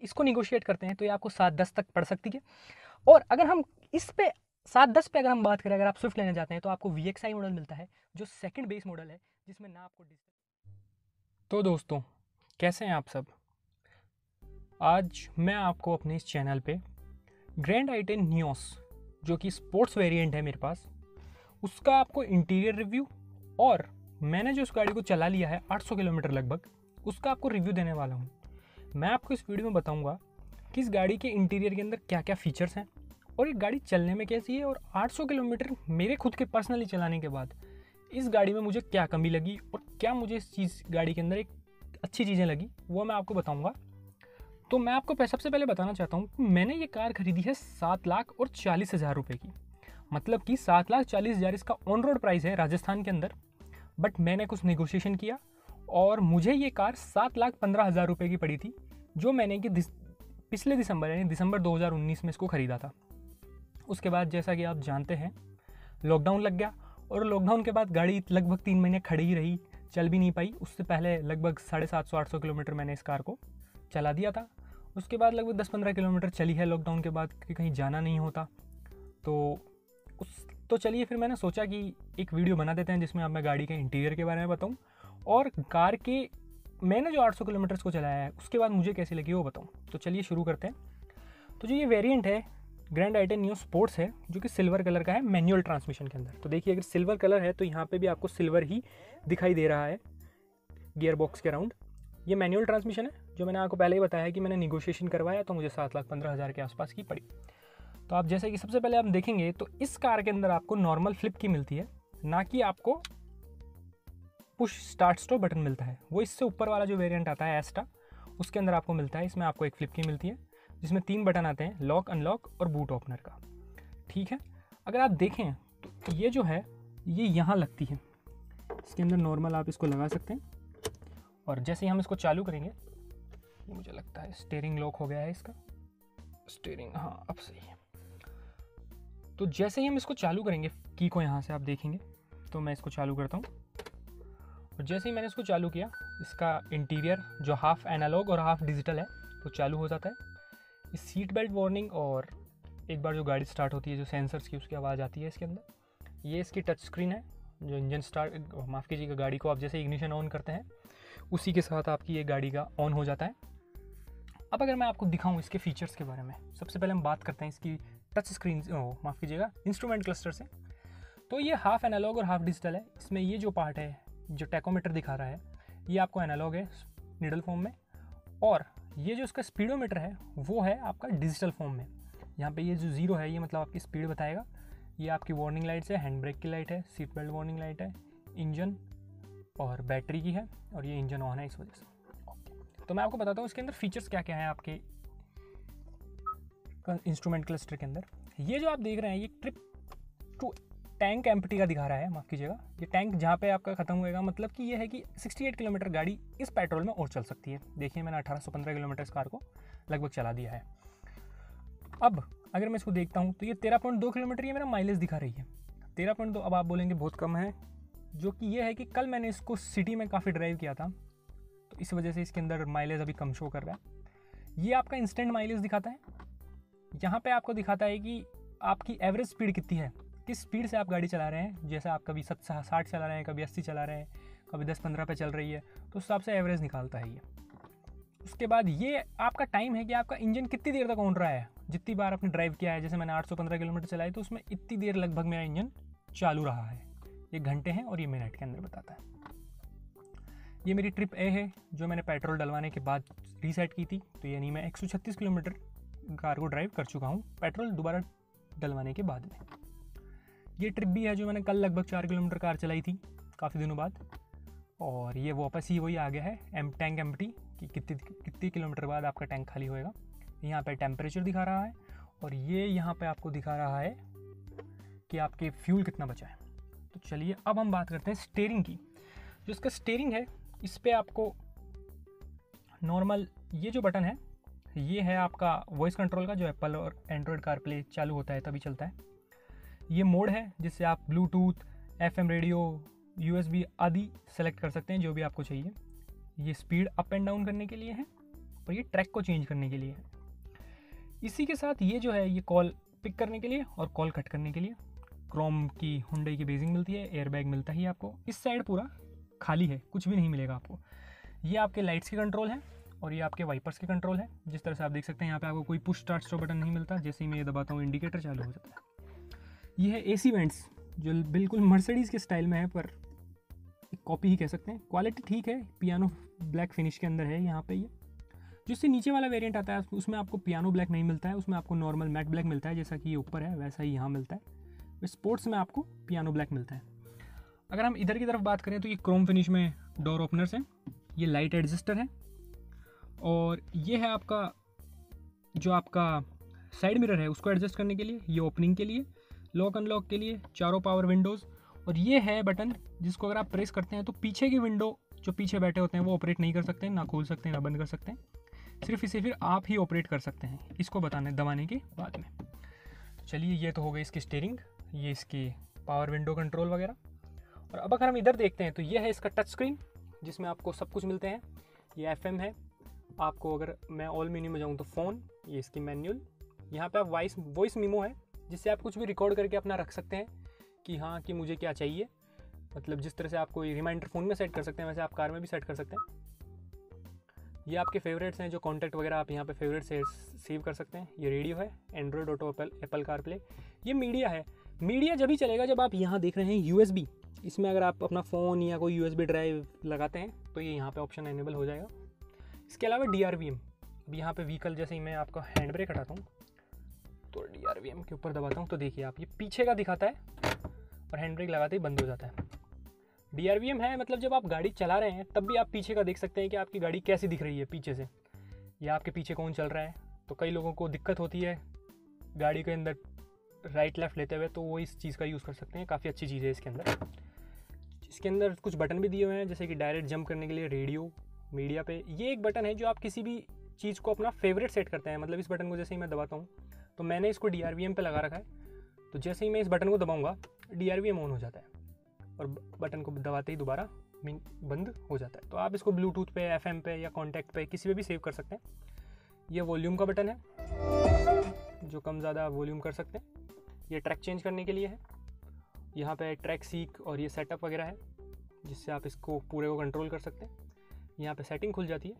इसको निगोशिएट करते हैं तो ये आपको 7-10 तक पड़ सकती है। और अगर हम इस पे 7-10 पे अगर हम बात करें, अगर आप स्विफ्ट लेने जाते हैं तो आपको VXI मॉडल मिलता है जो सेकंड बेस मॉडल है, जिसमें ना आपको डिजिटल। तो दोस्तों, कैसे हैं आप सब? आज मैं आपको अपने इस चैनल पे ग्रैंड आई10 नियोस, जो कि स्पोर्ट्स वेरिएंट है मेरे पास, उसका आपको इंटीरियर रिव्यू और मैंने जो उस गाड़ी को चला लिया है 800 किलोमीटर लगभग, उसका आपको रिव्यू देने वाला हूँ। मैं आपको इस वीडियो में बताऊँगा कि इस गाड़ी के इंटीरियर के अंदर क्या क्या फीचर्स हैं और ये गाड़ी चलने में कैसी है, और 800 किलोमीटर मेरे खुद के पर्सनली चलाने के बाद इस गाड़ी में मुझे क्या कमी लगी और क्या मुझे इस चीज़ गाड़ी के अंदर एक अच्छी चीज़ें लगी, वो मैं आपको बताऊँगा। तो मैं आपको सबसे पहले बताना चाहता हूँ कि मैंने ये कार खरीदी है 7,40,000 रुपये की, मतलब कि 7,40,000 इसका ऑन रोड प्राइस है राजस्थान के अंदर। बट मैंने कुछ नेगोशिएशन किया और मुझे ये कार 7,15,000 रुपये की पड़ी थी, जो मैंने कि पिछले दिसंबर यानी दिसंबर 2019 में इसको ख़रीदा था। उसके बाद जैसा कि आप जानते हैं लॉकडाउन लग गया, और लॉकडाउन के बाद गाड़ी लगभग 3 महीने खड़ी ही रही, चल भी नहीं पाई। उससे पहले लगभग 750-800 किलोमीटर मैंने इस कार को चला दिया था। उसके बाद लगभग 10-15 किलोमीटर चली है लॉकडाउन के बाद, कि कहीं जाना नहीं होता। तो चलिए फिर मैंने सोचा कि एक वीडियो बना देते हैं जिसमें अब मैं गाड़ी के इंटीरियर के बारे में बताऊं और कार के मैंने जो 800 किलोमीटर्स को चलाया है उसके बाद मुझे कैसी लगी वो बताऊं। तो चलिए शुरू करते हैं। तो जो ये वेरिएंट है ग्रैंड आई10 नियो स्पोर्ट्स है, जो कि सिल्वर कलर का है मैनुअल ट्रांसमिशन के अंदर। तो देखिए, अगर सिल्वर कलर है तो यहाँ पे भी आपको सिल्वर ही दिखाई दे रहा है गियर बॉक्स के अराउंड। ये मैनुअल ट्रांसमिशन है, जो मैंने आपको पहले ही बताया है कि मैंने निगोशिएशन करवाया तो मुझे 7,15,000 के आसपास की पड़ी। तो आप जैसे कि सबसे पहले आप देखेंगे तो इस कार के अंदर आपको नॉर्मल फ्लिप की मिलती है, ना कि आपको पुश स्टार्ट स्टॉप बटन मिलता है। वो इससे ऊपर वाला जो वेरिएंट आता है एस्टा, उसके अंदर आपको मिलता है। इसमें आपको एक फ्लिप की मिलती है जिसमें 3 बटन आते हैं, लॉक, अनलॉक और बूट ओपनर का। ठीक है, अगर आप देखें तो ये जो है ये यहाँ लगती है, इसके अंदर नॉर्मल आप इसको लगा सकते हैं। और जैसे ही हम इसको चालू करेंगे, ये मुझे लगता है स्टीयरिंग लॉक हो गया है इसका, स्टीयरिंग, हाँ अब सही है। तो जैसे ही हम इसको चालू करेंगे, की को यहाँ से आप देखेंगे, तो मैं इसको चालू करता हूँ। और जैसे ही मैंने इसको चालू किया, इसका इंटीरियर जो हाफ एनालॉग और हाफ डिजिटल है वो चालू हो जाता है। इस सीट बेल्ट वार्निंग और एक बार जो गाड़ी स्टार्ट होती है जो सेंसर्स की उसकी आवाज़ आती है इसके अंदर। ये इसकी टच स्क्रीन है, जो इंजन स्टार्ट, माफ़ कीजिएगा, गाड़ी को आप जैसे इग्निशन ऑन करते हैं उसी के साथ आपकी ये गाड़ी का ऑन हो जाता है। अब अगर मैं आपको दिखाऊं इसके फीचर्स के बारे में, सबसे पहले हम बात करते हैं इसकी टच स्क्रीन, माफ़ कीजिएगा, इंस्ट्रूमेंट क्लस्टर से। तो ये हाफ एनालॉग और हाफ डिजिटल है। इसमें ये जो पार्ट है जो टैकोमीटर दिखा रहा है ये आपको एनालॉग है निडल फॉर्म में, और ये जो इसका स्पीडोमीटर है वो है आपका डिजिटल फॉर्म में। यहाँ पे ये जो 0 है ये मतलब आपकी स्पीड बताएगा। ये आपकी वार्निंग लाइट्स है, हैंड ब्रेक की लाइट है, सीट बेल्ट वार्निंग लाइट है, इंजन और बैटरी की है, और ये इंजन ऑन है इस वजह से। तो मैं आपको बताता हूँ इसके अंदर फीचर्स क्या क्या हैं आपके इंस्ट्रूमेंट क्लस्टर के अंदर। ये जो आप देख रहे हैं ये ट्रिप टू टैंक एम्प्टी का दिखा रहा है, माफ़ कीजिएगा, ये टैंक जहाँ पे आपका ख़त्म होएगा, मतलब कि ये है कि 68 किलोमीटर गाड़ी इस पेट्रोल में और चल सकती है। देखिए, मैंने 1815 किलोमीटर इस कार को लगभग चला दिया है। अब अगर मैं इसको देखता हूँ तो ये 13.2 किलोमीटर ये मेरा माइलेज दिखा रही है। 13.2, अब आप बोलेंगे बहुत कम है, जो कि ये है कि कल मैंने इसको सिटी में काफ़ी ड्राइव किया था, तो इस वजह से इसके अंदर माइलेज अभी कम शो कर रहा है। ये आपका इंस्टेंट माइलेज दिखाता है। यहाँ पे आपको दिखाता है कि आपकी एवरेज स्पीड कितनी है, किस स्पीड से आप गाड़ी चला रहे हैं। जैसे आप कभी 60 चला रहे हैं, कभी 80 चला रहे हैं, कभी 10-15 पे चल रही है, तो उस हिसाब से एवरेज निकालता है ये। उसके बाद ये आपका टाइम है कि आपका इंजन कितनी देर तक ऑन रहा है, जितनी बार आपने ड्राइव किया है। जैसे मैंने 815 किलोमीटर चलाई तो उसमें इतनी देर लगभग मेरा इंजन चालू रहा है। ये घंटे हैं और ये मिनट के अंदर बताता है। ये मेरी ट्रिप ए है जो मैंने पेट्रोल डलवाने के बाद रीसेट की थी, तो यानी मैं 136 किलोमीटर कार को ड्राइव कर चुका हूँ पेट्रोल दोबारा डलवाने के बाद में। ये ट्रिप भी है जो मैंने कल लगभग 4 किलोमीटर कार चलाई थी काफ़ी दिनों बाद, और ये वापस ही वही आ गया है टैंक एम्प्टी कि कितनी किलोमीटर बाद आपका टैंक खाली होएगा। यहाँ पे टेम्परेचर दिखा रहा है, और ये यहाँ पे आपको दिखा रहा है कि आपके फ्यूल कितना बचा है। तो चलिए अब हम बात करते हैं स्टीयरिंग की। जो इसका स्टीयरिंग है इस पर आपको नॉर्मल ये जो बटन है ये है आपका वॉइस कंट्रोल का, जो एप्पल और एंड्रॉयड कारप्ले चालू होता है तभी चलता है। ये मोड है जिससे आप ब्लूटूथ, FM रेडियो, USB आदि सेलेक्ट कर सकते हैं, जो भी आपको चाहिए। ये स्पीड अप एंड डाउन करने के लिए है, और ये ट्रैक को चेंज करने के लिए है। इसी के साथ ये जो है ये कॉल पिक करने के लिए और कॉल कट करने के लिए। क्रोम की हुंडई की बेजिंग मिलती है, एयरबैग मिलता ही आपको। इस साइड पूरा खाली है, कुछ भी नहीं मिलेगा आपको। ये आपके लाइट्स के कंट्रोल है और ये आपके वाइपर्स के कंट्रोल है। जिस तरह से आप देख सकते हैं यहाँ पे आपको कोई पुश स्टार्ट स्टॉप बटन नहीं मिलता, जैसे ही मैं ये दबाता हूँ इंडिकेटर चालू हो जाता है। ये है AC वेंट्स जो बिल्कुल मर्सिडीज़ के स्टाइल में है, पर एक कॉपी ही कह सकते हैं। क्वालिटी ठीक है, पियानो ब्लैक फिनिश के अंदर है यहाँ पे। ये जो इससे नीचे वाला वेरिएंट आता है उसमें आपको पियानो ब्लैक नहीं मिलता है, उसमें आपको नॉर्मल मैट ब्लैक मिलता है, जैसा कि ये ऊपर है वैसा ही यहाँ मिलता है। स्पोर्ट्स में आपको पियानो ब्लैक मिलता है। अगर हम इधर की तरफ बात करें तो ये क्रोम फिनिश में डोर ओपनर्स हैं, ये लाइट एडजस्टर है, और ये है आपका जो आपका साइड मिरर है उसको एडजस्ट करने के लिए, ये ओपनिंग के लिए, लॉक अनलॉक के लिए, चारों पावर विंडोज़। और ये है बटन जिसको अगर आप प्रेस करते हैं तो पीछे की विंडो जो पीछे बैठे होते हैं वो ऑपरेट नहीं कर सकते, ना खोल सकते हैं ना बंद कर सकते हैं, सिर्फ इसे फिर आप ही ऑपरेट कर सकते हैं इसको दबाने के बाद में। चलिए ये तो हो गई इसकी स्टीयरिंग, ये इसकी पावर विंडो कंट्रोल वगैरह। और अब अगर हम इधर देखते हैं तो ये है इसका टच स्क्रीन जिसमें आपको सब कुछ मिलते हैं। ये FM है, आपको अगर मैं ऑल मेन्यू में जाऊँ तो फ़ोन, ये इसकी मैनुअल। यहाँ पे आप वॉइस मीमो है जिससे आप कुछ भी रिकॉर्ड करके अपना रख सकते हैं कि हाँ कि मुझे क्या चाहिए। मतलब जिस तरह से आप कोई रिमाइंडर फ़ोन में सेट कर सकते हैं वैसे आप कार में भी सेट कर सकते हैं। ये आपके फेवरेट्स हैं, जो कॉन्टैक्ट वगैरह आप यहाँ पे फेवरेट से सेव कर सकते हैं। ये रेडियो है, एंड्रॉयड ऑटो, एप्पल कारप्ले। ये मीडिया है, मीडिया जब ही चलेगा जब आप यहाँ देख रहे हैं USB। इसमें अगर आप अपना फ़ोन या कोई USB ड्राइव लगाते हैं तो ये यहाँ पे ऑप्शन एनेबल हो जाएगा। इसके अलावा DRVM, अब यहाँ पे व्हीकल जैसे ही मैं आपका हैंड ब्रेक हटाता हूँ तो DRVM के ऊपर दबाता हूँ तो देखिए आप ये पीछे का दिखाता है और हैंड ब्रेक लगाते ही बंद हो जाता है। DRVM है मतलब जब आप गाड़ी चला रहे हैं तब भी आप पीछे का देख सकते हैं कि आपकी गाड़ी कैसी दिख रही है पीछे से, या आपके पीछे कौन चल रहा है। तो कई लोगों को दिक्कत होती है गाड़ी के अंदर राइट लेफ़्ट लेते हुए, तो वो इस चीज़ का यूज़ कर सकते हैं। काफ़ी अच्छी चीज़ है इसके अंदर। इसके अंदर कुछ बटन भी दिए हुए हैं जैसे कि डायरेक्ट जंप करने के लिए रेडियो, मीडिया पे। ये एक बटन है जो आप किसी भी चीज़ को अपना फेवरेट सेट करते हैं। मतलब इस बटन को जैसे ही मैं दबाता हूँ तो मैंने इसको DRVM पे लगा रखा है, तो जैसे ही मैं इस बटन को दबाऊँगा DRVM ऑन हो जाता है और बटन को दबाते ही दोबारा बंद हो जाता है। तो आप इसको ब्लूटूथ पे, FM पे या कॉन्टैक्ट पे किसी पे भी सेव कर सकते हैं। ये वॉल्यूम का बटन है जो कम ज़्यादा वॉल्यूम कर सकते हैं। ये ट्रैक चेंज करने के लिए है। यहाँ पे ट्रैक सीक और ये सेटअप वगैरह है जिससे आप इसको पूरे को कंट्रोल कर सकते हैं। यहाँ पे सेटिंग खुल जाती है।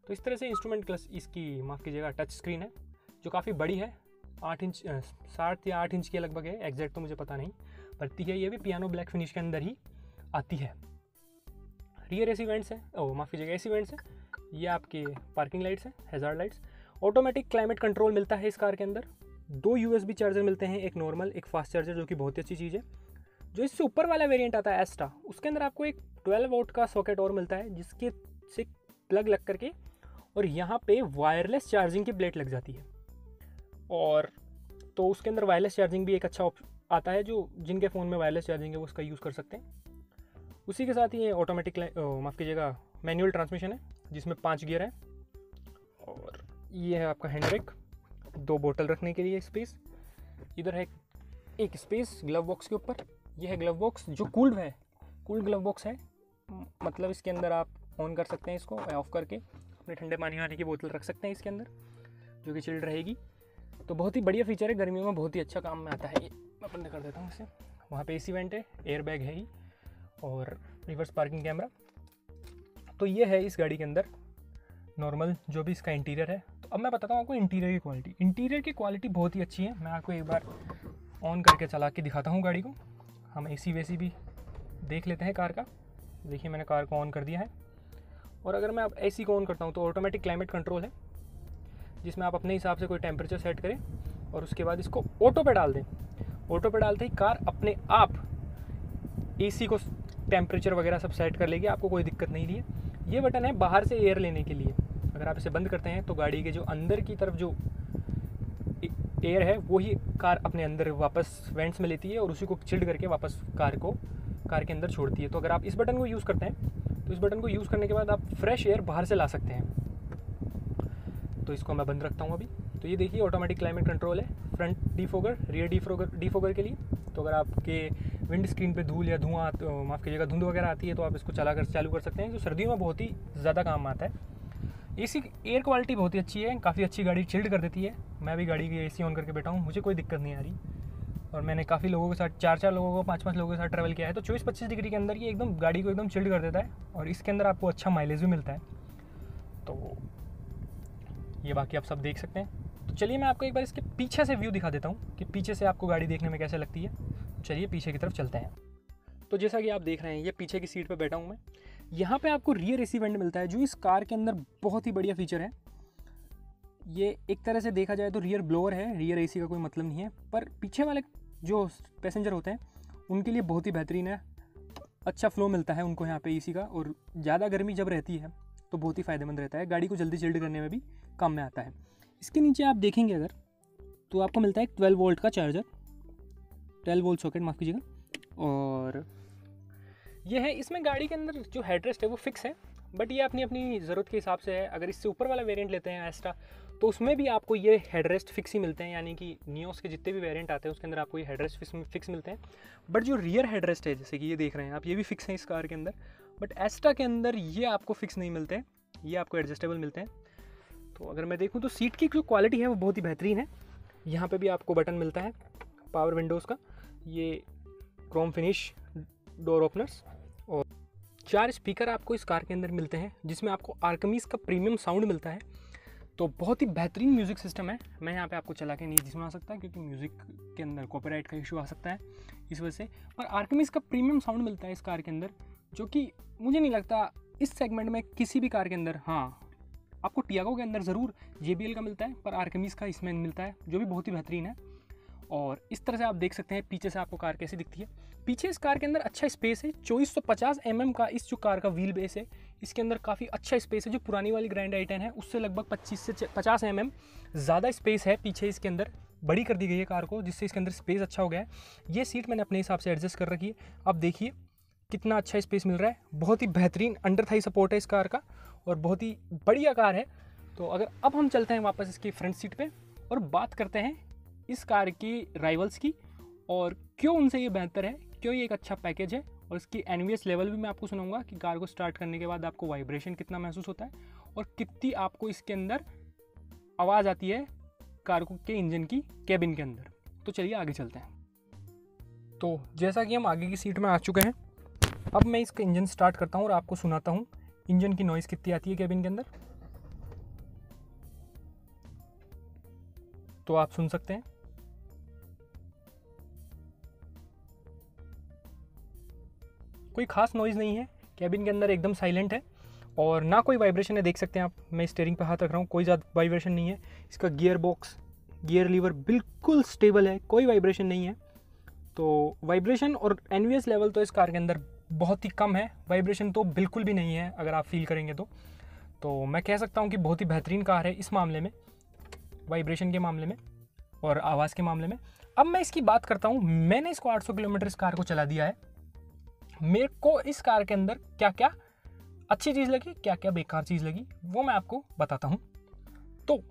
तो इस तरह से इंस्ट्रूमेंट क्लस इसकी माफ़ कीजिएगा टच स्क्रीन है जो काफ़ी बड़ी है, 8 इंच 7 या 8 इंच के लगभग है, एग्जैक्ट तो मुझे पता नहीं पड़ती है। ये भी पियानो ब्लैक फिनिश के अंदर ही आती है। रियर AC वेंट्स है, माफ़ कीजिएगा AC वेंट्स है। ये आपके पार्किंग लाइट्स हैं, hazard lights. Automatic climate control मिलता है इस कार के अंदर। 2 USB चार्जर मिलते हैं, एक नॉर्मल एक फास्ट चार्जर, जो कि बहुत ही अच्छी चीज़ है। जो इससे ऊपर वाला वेरिएंट आता है एस्टा, उसके अंदर आपको एक 12 वोल्ट का सॉकेट और मिलता है जिसके से प्लग लग करके और यहाँ पे वायरलेस चार्जिंग की प्लेट लग जाती है। और तो उसके अंदर वायरलेस चार्जिंग भी एक अच्छा आता है, जो जिनके फ़ोन में वायरलेस चार्जिंग है वो उसका यूज़ कर सकते हैं। उसी के साथ ही ये ऑटोमेटिक माफ़ कीजिएगा मैनुअल ट्रांसमिशन है जिसमें 5 गियर है। और ये है आपका हैंड ब्रेक, 2 बोतल रखने के लिए स्पेस। इधर है एक स्पेस ग्लव बॉक्स के ऊपर। ये है ग्लव बॉक्स जो कूल्ड ग्लव बॉक्स है। मतलब इसके अंदर आप ऑन कर सकते हैं इसको, ऑफ़ करके अपने ठंडे पानी वाले की बोतल रख सकते हैं इसके अंदर जो कि चिल्ड रहेगी। तो बहुत ही बढ़िया फीचर है, गर्मियों में बहुत ही अच्छा काम में आता है। ये मैं बंद कर देता हूँ इसे। वहाँ पे AC वेंट है, एयर बैग है ही और रिवर्स पार्किंग कैमरा। तो ये है इस गाड़ी के अंदर नॉर्मल जो भी इसका इंटीरियर है। तो अब मैं बताता हूँ आपको इंटीरियर की क्वालिटी। इंटीरियर की क्वालिटी बहुत ही अच्छी है। मैं आपको एक बार ऑन करके चला के दिखाता हूँ गाड़ी को। हम AC वैसी भी देख लेते हैं कार का। देखिए मैंने कार को ऑन कर दिया है। और अगर मैं अब AC को ऑन करता हूँ तो ऑटोमेटिक क्लाइमेट कंट्रोल है जिसमें आप अपने हिसाब से कोई टेम्परेचर सेट करें और उसके बाद इसको ऑटो पे डाल दें। ऑटो पे डालते ही कार अपने आप AC को टेम्परेचर वगैरह सब सेट कर लेगी, आपको कोई दिक्कत नहीं है। ये बटन है बाहर से एयर लेने के लिए। अगर आप इसे बंद करते हैं तो गाड़ी के जो अंदर की तरफ जो एयर है वही कार अपने अंदर वापस वेंट्स में लेती है और उसी को चिल्ड करके वापस कार के अंदर छोड़ती है। तो अगर आप इस बटन को यूज़ करते हैं तो इस बटन को यूज़ करने के बाद आप फ्रेश एयर बाहर से ला सकते हैं। तो इसको मैं बंद रखता हूँ अभी। तो ये देखिए ऑटोमेटिक क्लाइमेट कंट्रोल है, फ्रंट डिफोगर, रियर डिफोगर के लिए। तो अगर आपके विंड स्क्रीन पे धूल या धुआं माफ़ कीजिएगा धुंध वगैरह आती है तो आप इसको चालू कर सकते हैं, जो सर्दियों में बहुत ही ज़्यादा काम आता है। एसी एयर क्वालिटी बहुत ही अच्छी है, काफ़ी अच्छी गाड़ी चिल्ड कर देती है। मैं भी गाड़ी की एसी ऑन करके बैठा हूँ, मुझे कोई दिक्कत नहीं आ रही। और मैंने काफ़ी लोगों के साथ 4-4 लोगों को 5-5 लोगों के साथ ट्रैवल किया है, तो 24-25 डिग्री के अंदर ये एकदम गाड़ी को एकदम चिल्ड कर देता है और इसके अंदर आपको अच्छा माइलेज भी मिलता है। तो ये बाकी आप सब देख सकते हैं। तो चलिए मैं आपको एक बार इसके पीछे से व्यू दिखा देता हूँ कि पीछे से आपको गाड़ी देखने में कैसे लगती है। चलिए पीछे की तरफ चलते हैं। तो जैसा कि आप देख रहे हैं, ये पीछे की सीट पर बैठा हूँ मैं। यहाँ पे आपको रियर एसी वेंट मिलता है, जो इस कार के अंदर बहुत ही बढ़िया फीचर है। ये एक तरह से देखा जाए तो रियर ब्लोअर है, रियर एसी का कोई मतलब नहीं है, पर पीछे वाले जो पैसेंजर होते हैं उनके लिए बहुत ही बेहतरीन है। अच्छा फ्लो मिलता है उनको यहाँ पे एसी का, और ज़्यादा गर्मी जब रहती है तो बहुत ही फ़ायदेमंद रहता है, गाड़ी को जल्दी चिल्ड करने में भी काम में आता है। इसके नीचे आप देखेंगे अगर, तो आपको मिलता है 12 वोल्ट का चार्जर, 12 वोल्ट सॉकेट, माफ़ कीजिएगा। और ये है, इसमें गाड़ी के अंदर जो हेडरेस्ट है वो फिक्स है, बट ये अपनी अपनी ज़रूरत के हिसाब से है। अगर इससे ऊपर वाला वेरिएंट लेते हैं एस्ट्रा, तो उसमें भी आपको ये हेडरेस्ट फिक्स ही मिलते हैं, यानी कि नियोस के जितने भी वेरिएंट आते हैं उसके अंदर आपको ये हेडरेस्ट फिक्स मिलते हैं। बट जो रियर हेडरेस्ट है, जैसे कि ये देख रहे हैं आप, ये भी फिक्स है इस कार के अंदर, बट एस्ट्रा के अंदर ये आपको फिक्स नहीं मिलते हैं, ये आपको एडजस्टेबल मिलते हैं। तो अगर मैं देखूँ तो सीट की जो क्वालिटी है वो बहुत ही बेहतरीन है। यहाँ पे भी आपको बटन मिलता है पावर विंडोज़ का, ये क्रोम फिनिश डोर ओपनर्स, और 4 स्पीकर आपको इस कार के अंदर मिलते हैं, जिसमें आपको आर्कमीज का प्रीमियम साउंड मिलता है। तो बहुत ही बेहतरीन म्यूज़िक सिस्टम है। मैं यहाँ पे आपको चला के नहीं सुना सकता क्योंकि म्यूज़िक के अंदर कॉपीराइट का इशू आ सकता है इस वजह से, पर आर्कमीज का प्रीमियम साउंड मिलता है इस कार के अंदर, जो कि मुझे नहीं लगता इस सेगमेंट में किसी भी कार के अंदर, हाँ आपको टियागो के अंदर ज़रूर JBL का मिलता है, पर आर्कमीज का इसमें मिलता है, जो भी बहुत ही बेहतरीन है। और इस तरह से आप देख सकते हैं पीछे से आपको कार कैसी दिखती है। पीछे इस कार के अंदर अच्छा स्पेस है, 2450 mm का इस जो कार का व्हील बेस है, इसके अंदर काफ़ी अच्छा स्पेस है। जो पुरानी वाली ग्रैंड i10 है उससे लगभग 25 से 50 mm ज़्यादा स्पेस है पीछे इसके अंदर, बड़ी कर दी गई है कार को, जिससे इसके अंदर स्पेस अच्छा हो गया है। ये सीट मैंने अपने हिसाब से एडजस्ट कर रखी है, आप देखिए कितना अच्छा स्पेस मिल रहा है। बहुत ही बेहतरीन अंडर थाई सपोर्ट है इस कार का, और बहुत ही बढ़िया कार है। तो अगर अब हम चलते हैं वापस इसकी फ्रंट सीट पे और बात करते हैं इस कार की राइवल्स की, और क्यों उनसे ये बेहतर है, क्यों ये एक अच्छा पैकेज है। और इसकी NVS लेवल भी मैं आपको सुनाऊंगा कि कार को स्टार्ट करने के बाद आपको वाइब्रेशन कितना महसूस होता है और कितनी आपको इसके अंदर आवाज़ आती है कार को के इंजन की कैबिन के अंदर। तो चलिए आगे चलते हैं। तो जैसा कि हम आगे की सीट में आ चुके हैं, अब मैं इसका इंजन स्टार्ट करता हूँ और आपको सुनाता हूँ इंजन की नॉइज़ कितनी आती है कैबिन के अंदर। तो आप सुन सकते हैं, कोई खास नॉइज़ नहीं है, कैबिन के अंदर एकदम साइलेंट है और ना कोई वाइब्रेशन है। देख सकते हैं आप, मैं स्टीयरिंग पे हाथ रख रहा हूँ, कोई ज़्यादा वाइब्रेशन नहीं है। इसका गियर बॉक्स, गियर लीवर बिल्कुल स्टेबल है, कोई वाइब्रेशन नहीं है। तो वाइब्रेशन और NVS लेवल तो इस कार के अंदर बहुत ही कम है, वाइब्रेशन तो बिल्कुल भी नहीं है अगर आप फील करेंगे तो मैं कह सकता हूँ कि बहुत ही बेहतरीन कार है इस मामले में, वाइब्रेशन के मामले में और आवाज़ के मामले में। अब मैं इसकी बात करता हूँ, मैंने इसको 800 किलोमीटर इस कार को चला दिया है। मेरे को इस कार के अंदर क्या क्या अच्छी चीज़ लगी, क्या क्या बेकार चीज़ लगी, वो मैं आपको बताता हूँ। तो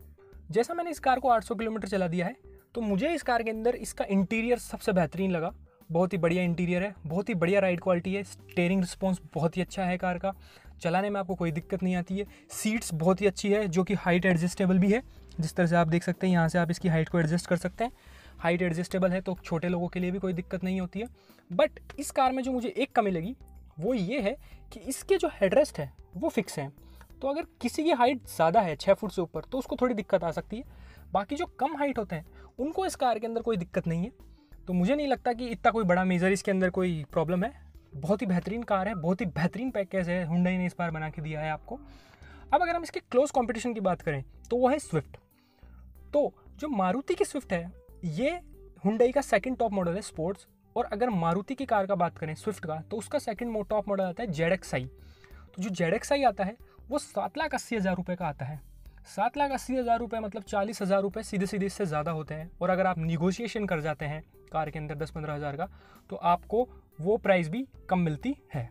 जैसा मैंने इस कार को 800 किलोमीटर चला दिया है, तो मुझे इस कार के अंदर इसका इंटीरियर सबसे बेहतरीन लगा। बहुत ही बढ़िया इंटीरियर है, बहुत ही बढ़िया राइड क्वालिटी है, स्टीयरिंग रिस्पॉन्स बहुत ही अच्छा है कार का, चलाने में आपको कोई दिक्कत नहीं आती है। सीट्स बहुत ही अच्छी है, जो कि हाइट एडजस्टेबल भी है, जिस तरह से आप देख सकते हैं यहाँ से आप इसकी हाइट को एडजस्ट कर सकते हैं। हाइट एडजस्टेबल है तो छोटे लोगों के लिए भी कोई दिक्कत नहीं होती है। बट इस कार में जो मुझे एक कमी लगी वो ये है कि इसके जो हेडरेस्ट है वो फिक्स हैं। तो अगर किसी की हाइट ज़्यादा है 6 फुट से ऊपर, तो उसको थोड़ी दिक्कत आ सकती है। बाकी जो कम हाइट होते हैं उनको इस कार के अंदर कोई दिक्कत नहीं है। तो मुझे नहीं लगता कि इतना कोई बड़ा मेजर इसके अंदर कोई प्रॉब्लम है। बहुत ही बेहतरीन कार है, बहुत ही बेहतरीन पैकेज है हुंडई ने इस बार बना के दिया है आपको। अब अगर हम इसके क्लोज कंपटीशन की बात करें तो वो है स्विफ्ट। तो जो मारुति की स्विफ्ट है ये हुंडई का सेकंड टॉप मॉडल है स्पोर्ट्स। और अगर मारुति की कार का बात करें स्विफ्ट का, तो उसका सेकंड टॉप मॉडल आता है ZXi। तो जो ZXi आता है वो 7,80,000 रुपये का आता है। 7,80,000 रुपये मतलब 40,000 रुपये सीधे सीधे इससे ज़्यादा होते हैं। और अगर आप निगोशिएशन कर जाते हैं कार के अंदर 10-15 हज़ार का, तो आपको वो प्राइस भी कम मिलती है।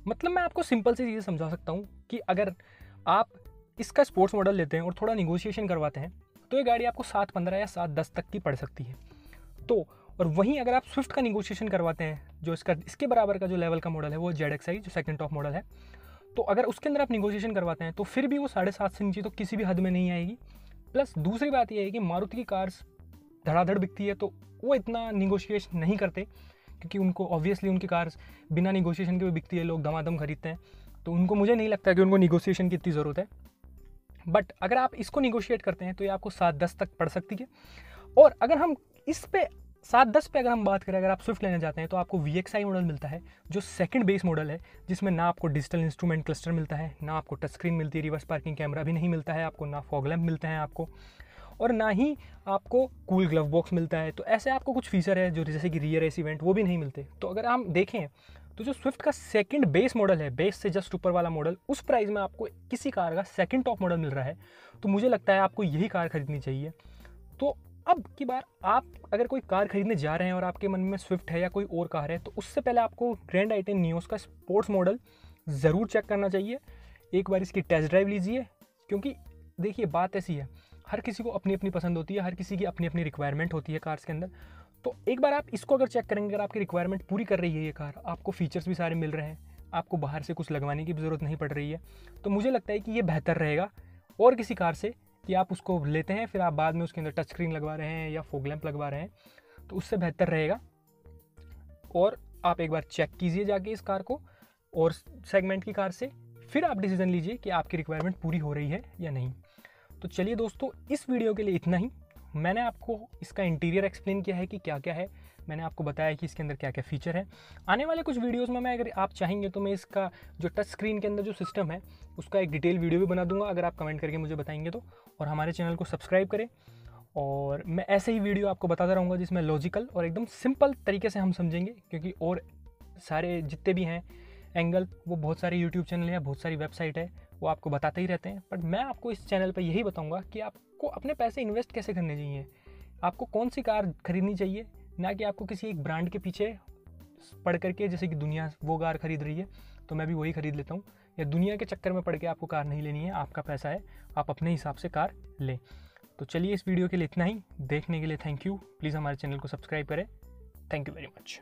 मतलब मैं आपको सिंपल सी चीज़ें समझा सकता हूँ कि अगर आप इसका स्पोर्ट्स मॉडल लेते हैं और थोड़ा निगोशिएशन करवाते हैं, तो ये गाड़ी आपको 7,15 या 7,10 तक की पड़ सकती है। तो और वहीं अगर आप स्विफ्ट का निगोशिएशन करवाते हैं, जो इसके बराबर का जो लेवल का मॉडल है वो ZXi जो सेकंड टॉप मॉडल है, तो अगर उसके अंदर आप निगोशिएशन करवाते हैं तो फिर भी वो 7.5 से नीचे तो किसी भी हद में नहीं आएगी। प्लस दूसरी बात ये है कि मारुति की कार्स धड़ाधड़ बिकती है, तो वो इतना निगोशिएशन नहीं करते, क्योंकि उनको ऑब्वियसली उनकी कार्स बिना निगोशिएशन के भी बिकती है, लोग धमाधम खरीदते हैं, तो उनको मुझे नहीं लगता कि उनको निगोशिएशन की इतनी ज़रूरत है। बट अगर आप इसको निगोशिएट करते हैं तो ये आपको 7-10 तक पड़ सकती है। और अगर हम इस पे 7-10 पे अगर हम बात करें, अगर आप स्विफ्ट लेना चाहते हैं तो आपको VXI मॉडल मिलता है, जो सेकंड बेस मॉडल है, जिसमें ना आपको डिजिटल इंस्ट्रूमेंट क्लस्टर मिलता है, ना आपको टच स्क्रीन मिलती है, रिवर्स पार्किंग कैमरा भी नहीं मिलता है आपको, ना फॉग लैंप मिलते हैं आपको, और ना ही आपको कूल ग्लव बॉक्स मिलता है। तो ऐसे आपको कुछ फीचर है जो जैसे कि रियर एसी वेंट, वो भी नहीं मिलते। तो अगर हम देखें तो जो स्विफ्ट का सेकंड बेस मॉडल है, बेस से जस्ट ऊपर वाला मॉडल, उस प्राइस में आपको किसी कार का सेकंड टॉप मॉडल मिल रहा है, तो मुझे लगता है आपको यही कार खरीदनी चाहिए। तो अब की बार आप अगर कोई कार खरीदने जा रहे हैं और आपके मन में स्विफ्ट है या कोई और कार है, तो उससे पहले आपको ग्रैंड आई10 नियोस का स्पोर्ट्स मॉडल ज़रूर चेक करना चाहिए। एक बार इसकी टेस्ट ड्राइव लीजिए, क्योंकि देखिए बात ऐसी है, हर किसी को अपनी अपनी पसंद होती है, हर किसी की अपनी अपनी रिक्वायरमेंट होती है कार्स के अंदर। तो एक बार आप इसको अगर चेक करेंगे, अगर आपकी रिक्वायरमेंट पूरी कर रही है ये कार, आपको फीचर्स भी सारे मिल रहे हैं, आपको बाहर से कुछ लगवाने की भी ज़रूरत नहीं पड़ रही है, तो मुझे लगता है कि ये बेहतर रहेगा और किसी कार से कि आप उसको लेते हैं फिर आप बाद में उसके अंदर टच स्क्रीन लगवा रहे हैं या फॉग लैंप लगवा रहे हैं, तो उससे बेहतर रहेगा। और आप एक बार चेक कीजिए जाके इस कार को और सेगमेंट की कार से, फिर आप डिसीजन लीजिए कि आपकी रिक्वायरमेंट पूरी हो रही है या नहीं। तो चलिए दोस्तों, इस वीडियो के लिए इतना ही। मैंने आपको इसका इंटीरियर एक्सप्लेन किया है कि क्या क्या है, मैंने आपको बताया कि इसके अंदर क्या क्या फीचर है। आने वाले कुछ वीडियोस में मैं, अगर आप चाहेंगे तो मैं इसका जो टच स्क्रीन के अंदर जो सिस्टम है उसका एक डिटेल वीडियो भी बना दूंगा, अगर आप कमेंट करके मुझे बताएंगे तो। और हमारे चैनल को सब्सक्राइब करें, और मैं ऐसे ही वीडियो आपको बताता रहूँगा जिसमें लॉजिकल और एकदम सिंपल तरीके से हम समझेंगे, क्योंकि और सारे जितने भी हैं एंगल, वो बहुत सारे यूट्यूब चैनल है, बहुत सारी वेबसाइट है, वो आपको बताते ही रहते हैं। बट मैं आपको इस चैनल पर यही बताऊंगा कि आपको अपने पैसे इन्वेस्ट कैसे करने चाहिए, आपको कौन सी कार खरीदनी चाहिए, ना कि आपको किसी एक ब्रांड के पीछे पढ़ करके, जैसे कि दुनिया वो कार खरीद रही है तो मैं भी वही खरीद लेता हूँ, या दुनिया के चक्कर में पड़ के आपको कार नहीं लेनी है। आपका पैसा है, आप अपने हिसाब से कार लें। तो चलिए, इस वीडियो के लिए इतना ही। देखने के लिए थैंक यू। प्लीज़ हमारे चैनल को सब्सक्राइब करें। Thank you very much.